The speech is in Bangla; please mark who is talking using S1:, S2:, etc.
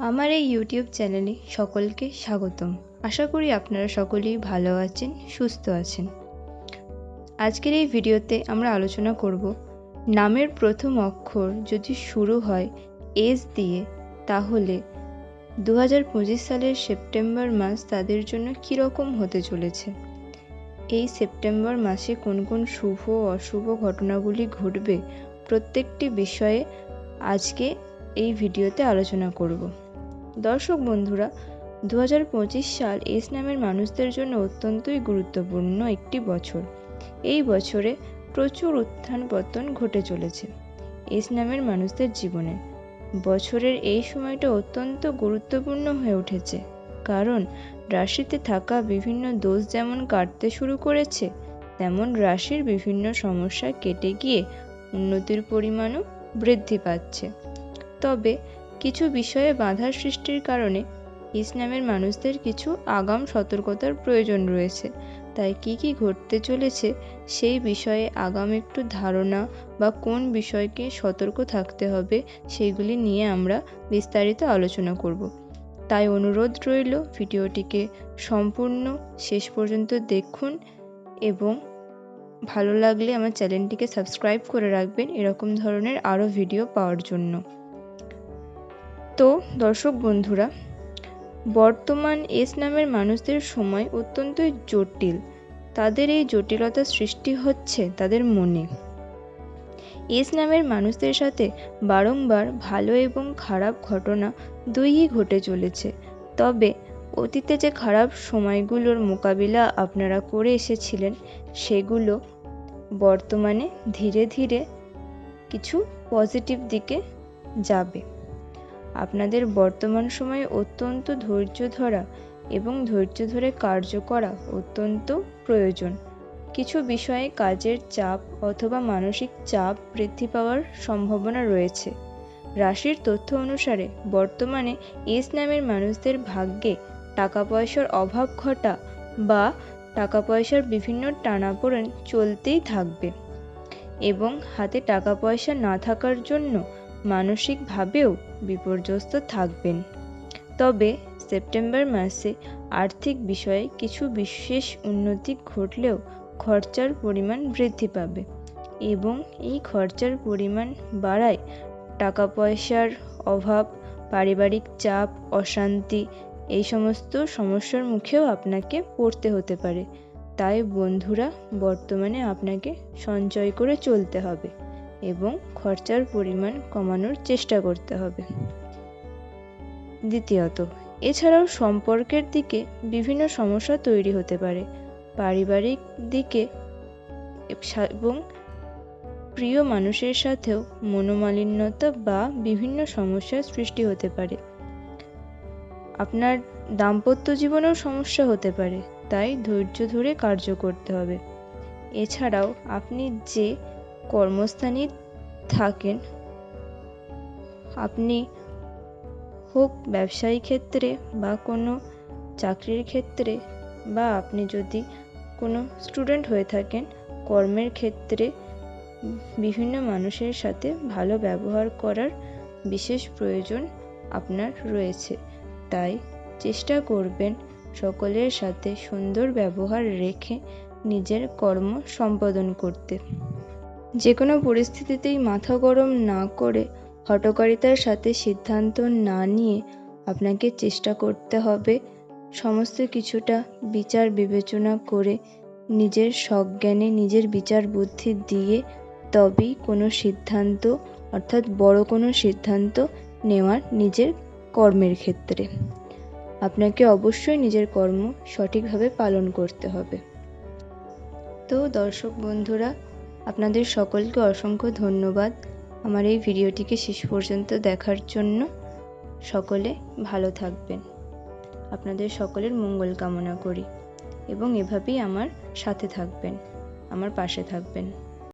S1: আমার এই ইউটিউব চ্যানেলে সকলকে স্বাগতম। আশা করি আপনারা সকলেই ভালো আছেন, সুস্থ আছেন। আজকের এই ভিডিওতে আমরা আলোচনা করব নামের প্রথম অক্ষর যদি শুরু হয় এস দিয়ে, তাহলে 2025 সালের সেপ্টেম্বর মাস তাদের জন্য কীরকম হতে চলেছে। এই সেপ্টেম্বর মাসে কোন কোন শুভ ও অশুভ ঘটনাগুলি ঘটবে, প্রত্যেকটি বিষয়ে আজকে এই ভিডিওতে আলোচনা করব। দর্শক বন্ধুরা, 2025 সাল এস নামের মানুষদের জন্য অত্যন্তই গুরুত্বপূর্ণ একটি বছর। এই বছরে প্রচুর উত্থান পতন ঘটে চলেছে এস নামের মানুষদের জীবনে। বছরের এই সময়টা অত্যন্ত গুরুত্বপূর্ণ হয়ে উঠেছে, কারণ রাশিতে থাকা বিভিন্ন দোষ যেমন কাটতে শুরু করেছে, তেমন রাশির বিভিন্ন সমস্যা কেটে গিয়ে উন্নতির পরিমাণও বৃদ্ধি পাচ্ছে। তবে কিছু বিষয়ে বাধার সৃষ্টির কারণে এস নামের মানুষদের কিছু আগাম সতর্কতার প্রয়োজন রয়েছে। তাই কি কি ঘটতে চলেছে সেই বিষয়ে আগাম একটু ধারণা বা কোন বিষয়কে সতর্ক থাকতে হবে সেইগুলি নিয়ে আমরা বিস্তারিত আলোচনা করব। তাই অনুরোধ রইল, ভিডিওটিকে সম্পূর্ণ শেষ পর্যন্ত দেখুন এবং ভালো লাগলে আমার চ্যানেলটিকে সাবস্ক্রাইব করে রাখবেন এরকম ধরনের আরও ভিডিও পাওয়ার জন্য। তো দর্শক বন্ধুরা, বর্তমান এস নামের মানুষদের সময় অত্যন্ত জটিল। তাদের এই জটিলতার সৃষ্টি হচ্ছে তাদের মনে। এস নামের মানুষদের সাথে বারংবার ভালো এবং খারাপ ঘটনা দুইই ঘটে চলেছে। তবে অতীতে যে খারাপ সময়গুলোর মোকাবিলা আপনারা করে এসেছিলেন, সেগুলো বর্তমানে ধীরে ধীরে কিছু পজিটিভ দিকে যাবে। আপনাদের বর্তমান সময়ে অত্যন্ত ধৈর্য ধরা এবং ধৈর্য ধরে কার্য করা অত্যন্ত প্রয়োজন। কিছু বিষয়ে কাজের চাপ অথবা মানসিক চাপ বৃদ্ধি পাওয়ার সম্ভাবনা রয়েছে। রাশির তথ্য অনুসারে বর্তমানে এস নামের মানুষদের ভাগ্যে টাকা পয়সার অভাব ঘটা বা টাকা পয়সার বিভিন্ন টানাপোড়েন চলতেই থাকবে এবং হাতে টাকা পয়সা না থাকার জন্য মানসিকভাবেও বিপর্যস্ত থাকবেন। তবে সেপ্টেম্বর মাসে আর্থিক বিষয়ে কিছু বিশেষ উন্নতি ঘটলেও খরচার পরিমাণ বৃদ্ধি পাবে এবং এই খরচার পরিমাণ বাড়ায় টাকা পয়সার অভাব, পারিবারিক চাপ, অশান্তি এই সমস্ত সমস্যার মুখেও আপনাকে পড়তে হতে পারে। তাই বন্ধুরা, বর্তমানে আপনাকে সঞ্চয় করে চলতে হবে এবং খরচার পরিমাণ কমানোর চেষ্টা করতে হবে। দ্বিতীয়ত, এছাড়াও সম্পর্কের দিকে বিভিন্ন সমস্যা তৈরি হতে পারে। পারিবারিক দিকে এবং প্রিয় মানুষের সাথেও মনোমালিন্যতা বা বিভিন্ন সমস্যার সৃষ্টি হতে পারে। আপনার দাম্পত্য জীবনেও সমস্যা হতে পারে, তাই ধৈর্য ধরে কার্য করতে হবে। এছাড়াও আপনি যে কর্মস্থানে থাকেন, আপনি হোক ব্যবসায়ী ক্ষেত্রে বা কোনো চাকরির ক্ষেত্রে, বা আপনি যদি কোনো স্টুডেন্ট হয়ে থাকেন, কর্মের ক্ষেত্রে বিভিন্ন মানুষের সাথে ভালো ব্যবহার করার বিশেষ প্রয়োজন আপনার রয়েছে। তাই চেষ্টা করবেন সকলের সাথে সুন্দর ব্যবহার রেখে নিজের কর্ম সম্পাদন করতে। যে কোনো পরিস্থিতিতেই মাথা গরম না করে হঠকারিতার সাথে সিদ্ধান্ত না নিয়ে আপনাকে চেষ্টা করতে হবে সমস্ত কিছুটা বিচার বিবেচনা করে, নিজের সজ্ঞানে নিজের বিচার বুদ্ধি দিয়ে তবেই কোনো সিদ্ধান্ত, অর্থাৎ বড় কোনো সিদ্ধান্ত নেওয়ার নিজের কর্মের ক্ষেত্রে। আপনাকে অবশ্যই নিজের কর্ম সঠিকভাবে পালন করতে হবে। তো দর্শক বন্ধুরা, আপনাদের সকলকে অসংখ্য ধন্যবাদ আমার এই ভিডিওটিকে শেষ পর্যন্ত দেখার জন্য। সকলে ভালো থাকবেন। আপনাদের সকলের মঙ্গল কামনা করি এবং এভাবেই আমার সাথে থাকবেন, আমার পাশে থাকবেন।